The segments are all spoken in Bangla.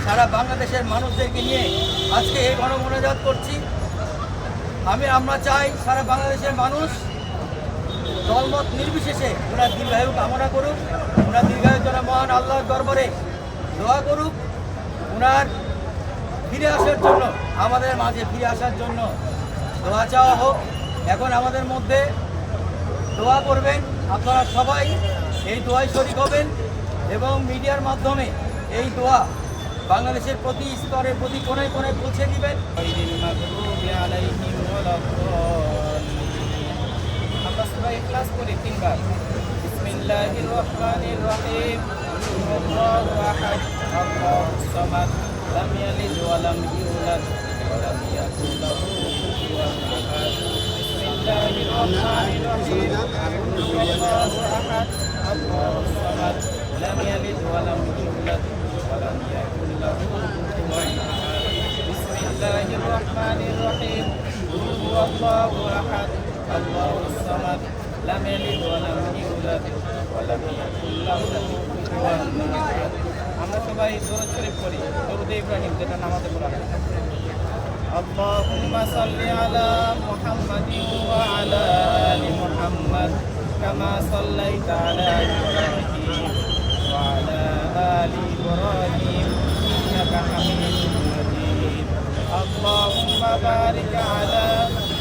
সারা বাংলাদেশের মানুষদেরকে নিয়ে আজকে এই গণমোনাজাত করছি। আমরা চাই সারা বাংলাদেশের মানুষ দলমত নির্বিশেষে ওনার দীর্ঘায়ু কামনা করুক, ওনার দীর্ঘায়ুর জন্য মহান আল্লাহর দরবারে দোয়া করুক, ওনার ফিরে আসার জন্য, আমাদের মাঝে ফিরে আসার জন্য দোয়া চাওয়া হোক। এখন আমাদের মধ্যে দোয়া করবেন, আপনারা সবাই এই দোয়ায় শরীক হবেন এবং মিডিয়ার মাধ্যমে এই দোয়া বাংলাদেশের প্রতি স্তরে প্রতি কোণায় কোণায় পৌঁছে দিবেন। আমরা সবাই ইখলাস করি তিনবার। বিসমিল্লাহির রহমানির রহিম। আল্লাহু আহাদ, আল্লাহুস সামাদ, লাম ইয়ালিদ ওয়া লাম ইউলাদ ওয়া লাম ইয়াকুল লাহু কুফুওয়ান আহাদ। বিসমিল্লাহির রহমানির রহিম। আল্লাহু আহাদ, আল্লাহুস সামাদ, লাম ইয়ালিদ ওয়া লাম ইউলাদ ওয়া লাম ইয়াকুল লাহু কুফুওয়ান আহাদ। বিসমিল্লাহির রহমানির রহিম। আল্লাহু আহাদ, আল্লাহুস সামাদ, লাম ইয়ালিদ ওয়া লাম ইউলাদ ওয়া লাম ইয়াকুল লাহু কুফুওয়ান আহাদ। আমরা সবাই দরুদ শরীফ পড়ি, দরুদ ইব্রাহিম, যেটা নামাজে পড়া হয়। আল্লাহুম্মা সাল্লি আলা মুহাম্মাদিন ওয়া আলা আলি মুহাম্মাদ কামা সাল্লাইতা আলা ইব্রাহিম ওয়া আলা আলি ইব্রাহিম ইন্নাকা হামিদুম মাজিদ। আল্লাহুম্মা বারিক আলা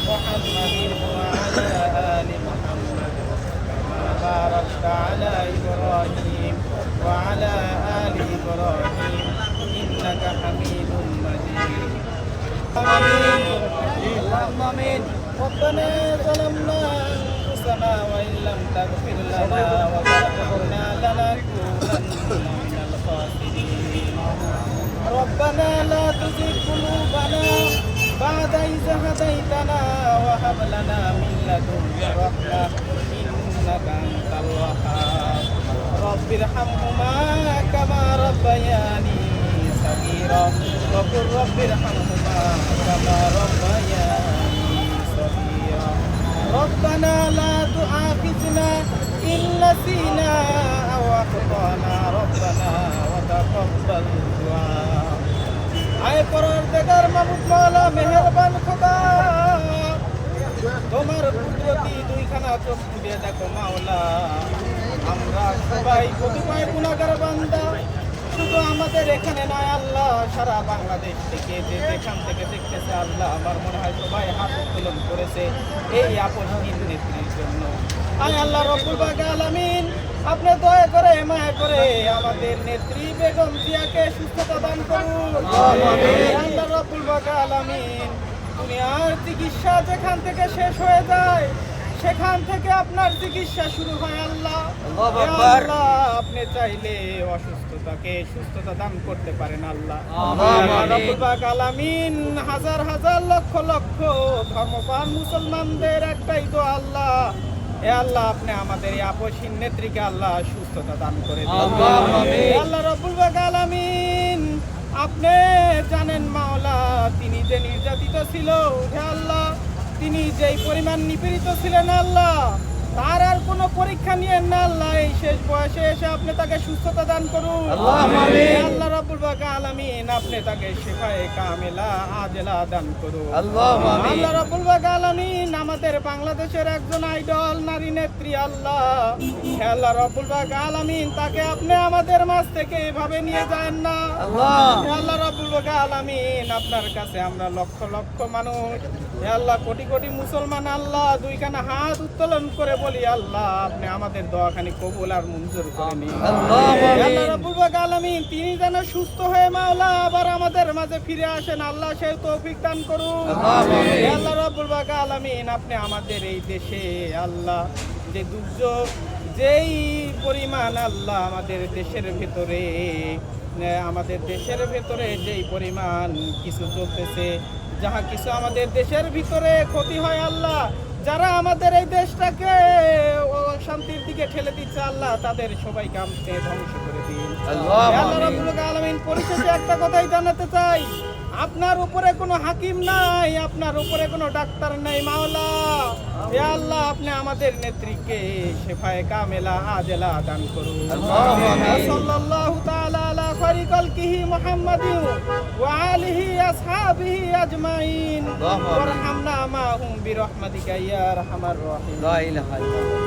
মুহাম্মাদিন ওয়া আলা আলি মুহাম্মাদ কামা বারাকতা আলা ইব্রাহিম ওয়া আলা আলি ইব্রাহিম ইন্নাকা হামিদুম মাজিদ। آمين. ربنا ظلمنا أنفسنا وإن لم تغفر لنا وترحمنا لنكونن من الخاسرين. ربنا لا تزغ قلوبنا بعد إذ هديتنا وهب لنا من لدنك رحمة إنك أنت الوهاب. رب ارحمهما كما ربياني صغيرا وقل رب ارحمهما كما ربياني صغيرا. ربنا لا تؤاخذنا إن نسينا أو أخطأنا ربنا وتقبل دعاء. আয় পরওয়ারদিগার মাবুদ মাওলা মেহেরবান খোদা, তোমার কুদরতি দুইখানা চোখ দিয়ে দেখো মাওলা, আমরা সবাই কতিপয় গুনাহগার বান্দা, শুধু আমাদের এখানে নয় আল্লাহ, সারা বাংলাদেশ থেকে যে যেখান থেকে দেখতেছে আল্লাহ, আমার মনে হয় সবাই হাত উত্তোলন করেছে এই আপসহীন নেত্রীর জন্য। আয় আল্লাহ রব্বুল আলামিন, আপনি দয়া করে মায়া করে আমাদের নেত্রী বেগম জিয়াকে সুস্থতা দান করুন। আল্লাহ রব্বুল আলামিন, দুনিয়ার চিকিৎসা যেখান থেকে শেষ হয়ে যায় সেখান থেকে আপনার চিকিৎসা শুরু হয় আল্লাহ। আল্লাহ আপনি চাইলে অসুস্থতাকে সুস্থতা দান করতে পারেন আল্লাহ। রব্বুল আলামিন, হাজার হাজার লক্ষ লক্ষ ধর্মপ্রাণ মুসলমানদের একটাই তো আল্লাহ, এ আল্লাহ আপনি আমাদের এই আপসহীন নেত্রীকে আল্লাহ সুস্থতা দান করে দিন আল্লাহ রব্বুল আলামিন। আপনি জানেন মাওলা, তিনি যে নির্যাতিত ছিল, হে আল্লাহ তিনি যেই পরিমাণ নিপীড়িত ছিলেন আল্লাহ, তার আর কোনো পরীক্ষা নিয়ে না আল্লাহ, এই শেষ বয়সে এসে আপনি তাকে সুস্থতা দান করুন আল্লাহ রাব্বুল আলামিন। আপনি তাকে শিফায়ে কামিলা আজেলা দান করুন আল্লাহ রাব্বুল আলামিন। আমাদের বাংলাদেশের একজন আইডল নারী নেত্রী আল্লাহ, হে আল্লাহ রাব্বুল আলামিন, তাকে আপনি আমাদের মাঝ থেকে এভাবে নিয়ে যান না হে আল্লাহ রাব্বুল আলামিন। আপনার কাছে আমরা লক্ষ লক্ষ মানুষ, হে আল্লাহ কোটি কোটি মুসলমান আল্লাহ, দুইখানা হাত উত্তোলন করে বলি আল্লাহ আপনি আমাদের দোয়াখানি কবুল আর মঞ্জুর করে নিন আল্লাহ রাব্বুল আলামিন। তিনি যেন সুস্থ হয়ে মাওলা আবার আমাদের মাঝে ফিরে আসেন আল্লাহ, সেই তৌফিক দান করুন আল্লাহ রাব্বুল আলামিন। আপনি আমাদের এই দেশে আল্লাহ যে দুর্যোগ, যেই পরিমাণ আল্লাহ আমাদের দেশের ভেতরে যেই পরিমাণ কিছু চলতেছে, যাহা কিছু আমাদের দেশের ভিতরে ক্ষতি হয় আল্লাহ, যারা আমাদের এই দেশটাকে শান্তির দিকে ঠেলে দিচ্ছে আল্লাহ, তাদের সবাইকে আপনি ধ্বংস করে দিন আল্লাহ রাব্বুল আলামিন। পরিশেষে একটা কথাই জানাতে চাই, আপনার উপরে কোনো হাকিম নাই, আপনার উপরে কোনো ডাক্তার নাই মাওলা। হে আল্লাহ, আপনি আমাদের নেত্রীকে শেফায়ে কামেলা আজেলা দান করুন। সাল্লাল্লাহু তাআলা আলা খায়রি খালকিহি মুহাম্মাদিন ওয়া আলিহি আসহাবিহি আজমাইন ওয়ারহামনা মাহুম বিরহমাতিকা ইয়া আরহামার রাহিম। লা ইলাহা ইল্লাল্লাহ।